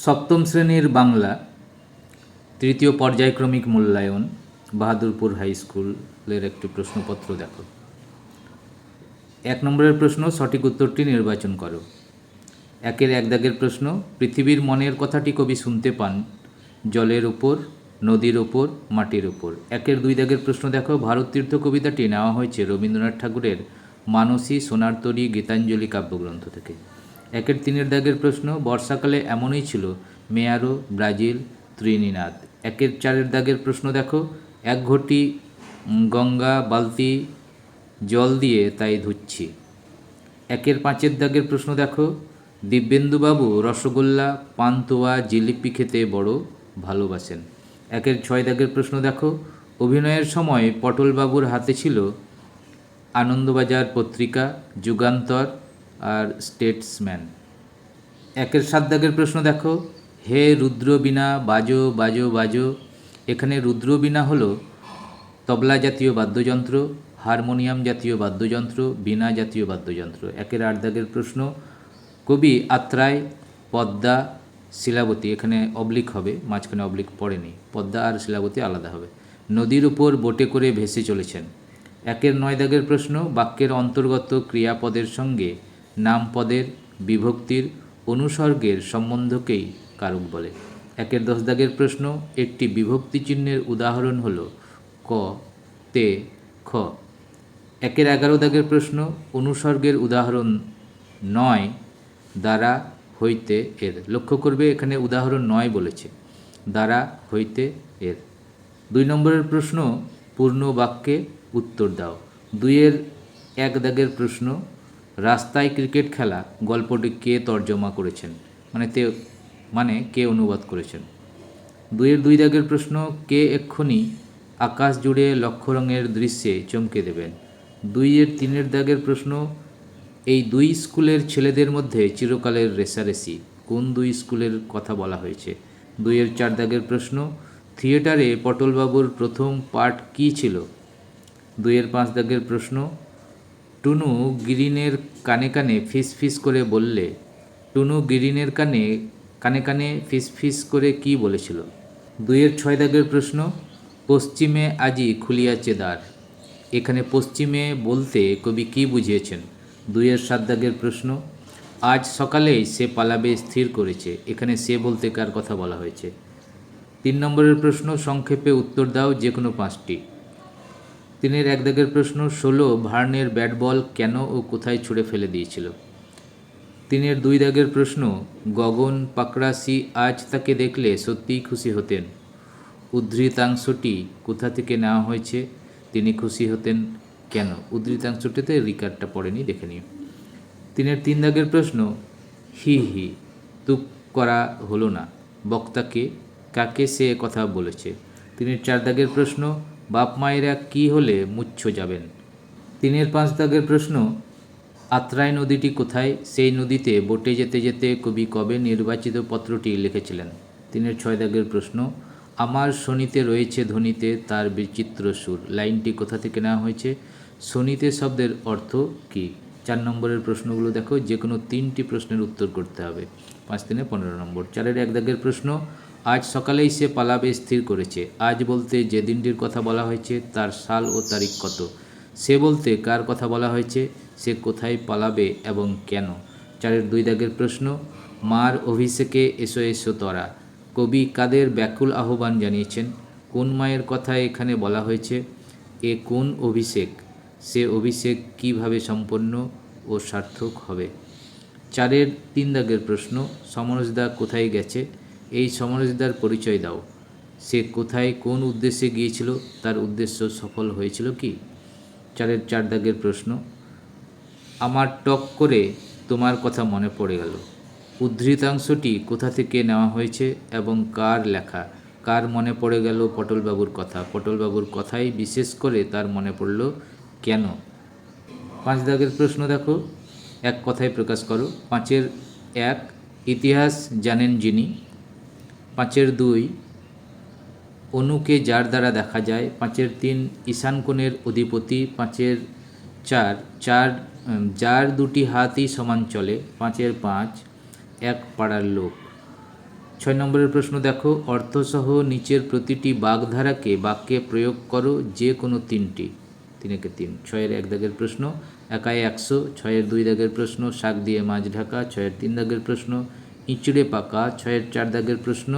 সপ্তম শ্রেণীর বাংলা তৃতীয় পর্যায়ক্রমিক মূল্যায়ন বাহাদুরপুর হাই স্কুলের একটি প্রশ্নপত্র দেখো। 1 নম্বরের প্রশ্ন, সঠিক উত্তরটি নির্বাচন করো। 1-এর 1 দাগের প্রশ্ন, পৃথিবীর মনের কথাটি কবি শুনতে পান জলের ওপর, নদীর ওপর, মাটির ওপর। 1-এর 2 দাগের প্রশ্ন দেখো, ভারত তীর্থ কবিতাটি নেওয়া হয়েছে রবীন্দ্রনাথ ঠাকুরের মানসী, সোনার তরী, গীতাঞ্জলি কাব্যগ্রন্থ থেকে। 1-এর 3 দাগের প্রশ্ন, বর্ষাকালে এমনই ছিল মেয়ারো, ব্রাজিল, ত্রিনিদাদ। 1-এর 4 দাগের প্রশ্ন দেখো, এক ঘটি গঙ্গা বালতি জল দিয়ে তাই ধুচ্ছি। 1-এর 5 দাগের প্রশ্ন দেখো, দিব্যেন্দুবাবু রসগোল্লা, পান্তুয়া, জিলিপি খেতে বড় ভালোবাসেন। 1-এর 6 দাগের প্রশ্ন দেখো, অভিনয়ের সময় পটলবাবুর হাতে ছিল আনন্দবাজার পত্রিকা, যুগান্তর আর স্টেটসম্যান। 1-এর 7 দাগের প্রশ্ন দেখো, হে রুদ্রবীণা বাজো বাজো বাজো। এখানে রুদ্রবীণা হলো তবলা জাতীয় বাদ্যযন্ত্র, হারমোনিয়াম জাতীয় বাদ্যযন্ত্র, বীণা জাতীয় বাদ্যযন্ত্র। 1-এর 8 দাগের প্রশ্ন, কবি আত্রাই, পদ্মা, শিলাবতী, এখানে অবলিক হবে, মাঝখানে অবলিক পড়েনি, পদ্মা আর শিলাবতী আলাদা হবে, নদীর উপর বোটে করে ভেসে চলেছেন। 1-এর 9 দাগের প্রশ্ন, বাক্যের অন্তর্গত ক্রিয়াপদের সঙ্গে নামপদের, বিভক্তির, অনুসর্গের সম্বন্ধকেই কারক বলে। 1-এর 10 দাগের প্রশ্ন, একটি বিভক্তি চিহ্নের উদাহরণ হলো ক, তে, খ। 1-এর 11 দাগের প্রশ্ন, অনুসর্গের উদাহরণ নয়, দ্বারা, হইতে, এর। লক্ষ্য করবে এখানে উদাহরণ নয় বলেছে, দ্বারা, হইতে, এর। 2 নম্বরের প্রশ্ন, পূর্ণ বাক্যে উত্তর দাও। 2-এর 1 দাগের প্রশ্ন, রাস্তায় ক্রিকেট খেলা গল্পটি কে তর্জমা করেছেন, মানে কে অনুবাদ করেছেন। 2-এর 2 দাগের প্রশ্ন, কে এক্ষুনি আকাশ জুড়ে লক্ষ রঙের দৃশ্যে চমকে দেবেন। 2-এর 3 দাগের প্রশ্ন, এই 2 স্কুলের ছেলেদের মধ্যে চিরকালের রেষারেষি, কোন 2 স্কুলের কথা বলা হয়েছে। 2-এর 4 দাগের প্রশ্ন, থিয়েটারে পটলবাবুর প্রথম পাঠ কী ছিল। 2-এর 5 দাগের প্রশ্ন, টুনু গিরিনের কানে কানে ফিস ফিস করে বললে, টুনু গিরিনের কানে কানে কানে ফিস ফিস করে কী বলেছিল। 2-এর 6 দাগের প্রশ্ন, পশ্চিমে আজি খুলিয়াছে দ্বার। এখানে পশ্চিমে বলতে কবি কী বুঝিয়েছেন। 2-এর 7 দাগের প্রশ্ন, আজ সকালেই সে পালাবে স্থির করেছে। এখানে সে বলতে কার কথা বলা হয়েছে। 3 নম্বরের প্রশ্ন, সংক্ষেপে উত্তর দাও যে কোনো 5টি। 3-এর 1 দাগের প্রশ্ন, 16 ভার্নের ব্যাট বল কেন ও কোথায় ছুঁড়ে ফেলে দিয়েছিল। 3-এর 2 দাগের প্রশ্ন, গগন পাকড়াসি আজ তাকে দেখলে সত্যিই খুশি হতেন। উদ্ধৃতাংশটি কোথা থেকে নেওয়া হয়েছে, তিনি খুশি হতেন কেন। উদ্ধৃতাংশটিতে রিকারটা পড়েনি, দেখে নিও। 3-এর 3 দাগের প্রশ্ন, হি হি তুক করা হলো না, বক্তাকে, কাকে সে কথা বলেছে। 3-এর 4 দাগের প্রশ্ন, বাপ মায়েরা কি হলে মুচ্ছ যাবেন। 3-এর 5 দাগের প্রশ্ন, আত্রাই নদীটি কোথায়, সেই নদীতে বোটে যেতে যেতে কবি কবে নির্বাচিত পত্রটি লিখেছিলেন। 3-এর 6 দাগের প্রশ্ন, আমার শনিতে রয়েছে ধ্বনিতে তার বিচিত্র সুর, লাইনটি কোথা থেকে নেওয়া হয়েছে। শনিতে শব্দের অর্থ কী। 4 নম্বরের প্রশ্নগুলো দেখো, যে কোনো 3টি প্রশ্নের উত্তর করতে হবে। 5-3 15 নম্বর। 4-এর 1 দাগের প্রশ্ন, আজ সকালেই সে পালাবে স্থির করেছে। আজ বলতে যে দিনটির কথা বলা হয়েছে তার সাল ও তারিখ কত। সে বলতে কার কথা বলা হয়েছে, সে কোথায় পালাবে এবং কেন। 4-এর 2 দাগের প্রশ্ন, মার অভিষেকে এসো এসো তরা, কবি কাদের ব্যাকুল আহ্বান জানিয়েছেন। কোন মায়ের কথা এখানে বলা হয়েছে, এ কোন অভিষেক, সে অভিষেক কিভাবে সম্পন্ন ও সার্থক হবে। 4-এর 3 দাগের প্রশ্ন, সমরসদা কোথায় গেছে, এই সমরসদার পরিচয় দাও, সে কোথায় কোন উদ্দেশ্যে গিয়েছিল, তার উদ্দেশ্য সফল হয়েছিল কি। 4-এর 4 দাগের প্রশ্ন, আমার টক করে তোমার কথা মনে পড়ে গেল। উদ্ধৃতাংশটি কোথা থেকে নেওয়া হয়েছে এবং কার লেখা। কার মনে পড়ে গেল, পটলবাবুর কথা, পটলবাবুর কথাই বিশেষ করে তার মনে পড়ল কেন। 5 দাগের প্রশ্ন দেখো, এক কথায় প্রকাশ করো। 5-এর 1, ইতিহাস জানেন যিনি। 5-এর 2, অনুকে যার দ্বারা দেখা যায়। 5-এর 3, ঈশান কোণের অধিপতি। 5-এর 4, যার দুটি হাতই সমান চলে। 5-এর 5, এক পাড়ার লোক। 6 নম্বরের প্রশ্ন দেখো, অর্থসহ নিচের প্রতিটি বাগধারাকে বাক্যে প্রয়োগ করো যে কোনো তিনটি। 3 6-এর 1 দাগের প্রশ্ন, একায় 100। 6-এর 2 দাগের প্রশ্ন, শাক দিয়ে মাছ ঢাকা। 6-এর 3 দাগের প্রশ্ন, ইঁচড়ে পাকা। 6-এর 4 দাগের প্রশ্ন,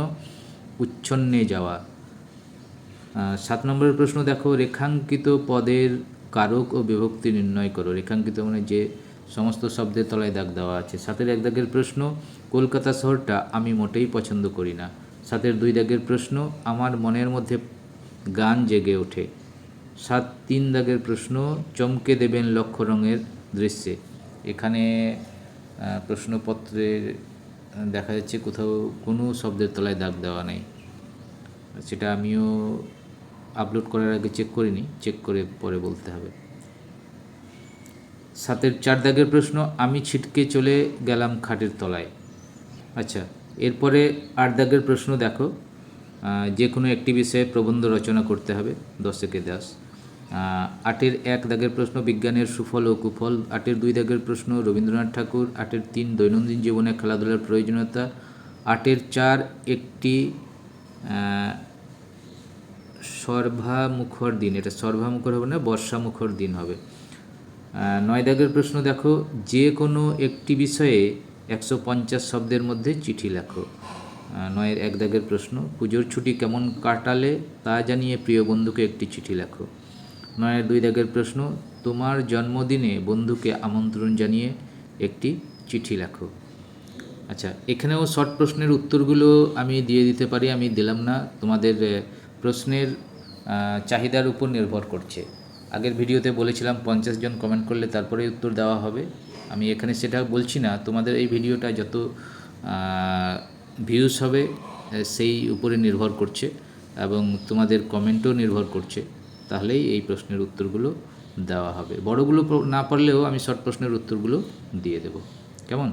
উচ্ছন্নে যাওয়া। 7 নম্বরের প্রশ্ন দেখো, রেখাঙ্কিত পদের কারক ও বিভক্তি নির্ণয় করো। রেখাঙ্কিত মানে যে সমস্ত শব্দের তলায় দাগ দেওয়া আছে। 7-এর 1 দাগের প্রশ্ন, কলকাতা শহরটা আমি মোটেই পছন্দ করি না। 7-এর 2 দাগের প্রশ্ন, আমার মনের মধ্যে গান জেগে ওঠে। 7-3 দাগের প্রশ্ন, চমকে দেবেন লক্ষ্য রঙের দৃশ্যে। এখানে প্রশ্নপত্রের দেখা যাচ্ছে কোথাও কোনো শব্দের তলায় দাগ দেওয়া নেই, সেটা আমিও আপলোড করার আগে চেক করিনি, চেক করে পরে বলতে হবে। 7-এর 4 দাগের প্রশ্ন, আমি ছিটকে চলে গেলাম খাটের তলায়। আচ্ছা, এরপরে 8 দাগের প্রশ্ন দেখো, যে কোনো একটি বিষয়ে প্রবন্ধ রচনা করতে হবে। 10-এ 10। 8-এর 1 দাগের প্রশ্ন, বিজ্ঞানের সুফল ও কুফল। 8-এর 2 দাগের প্রশ্ন, রবীন্দ্রনাথ ঠাকুর। 8-এর 3, দৈনন্দিন জীবনে খেলাধুলার প্রয়োজনীয়তা। 8-এর 4, একটি সর্বামুখর দিন। এটা সর্বামুখর হবে না, বর্ষামুখর দিন হবে। 9 দাগের প্রশ্ন দেখো, যে কোনো একটি বিষয়ে 150 শব্দের মধ্যে চিঠি লেখো। 9-এর 1 দাগের প্রশ্ন, পুজোর ছুটি কেমন কাটালে তা জানিয়ে প্রিয় বন্ধুকে একটি চিঠি লেখো। 9-এর 2 দাগের প্রশ্ন, তোমার জন্মদিনে বন্ধুকে আমন্ত্রণ জানিয়ে একটি চিঠি লেখো। আচ্ছা, এখানেও শর্ট প্রশ্নের উত্তরগুলো আমি দিয়ে দিতে পারি, আমি দিলাম না, তোমাদের প্রশ্নের চাহিদার উপর নির্ভর করছে। আগের ভিডিওতে বলেছিলাম 50 জন কমেন্ট করলে তারপরে উত্তর দেওয়া হবে। আমি এখানে সেটা বলছি না, তোমাদের এই ভিডিওটা যত ভিউজ হবে সেই উপরে নির্ভর করছে এবং তোমাদের কমেন্টও নির্ভর করছে, তাহলেই এই প্রশ্নের উত্তরগুলো দেওয়া হবে। বড়গুলো না পারলেও আমি শর্ট প্রশ্নের উত্তরগুলো দিয়ে দেব। কেমন?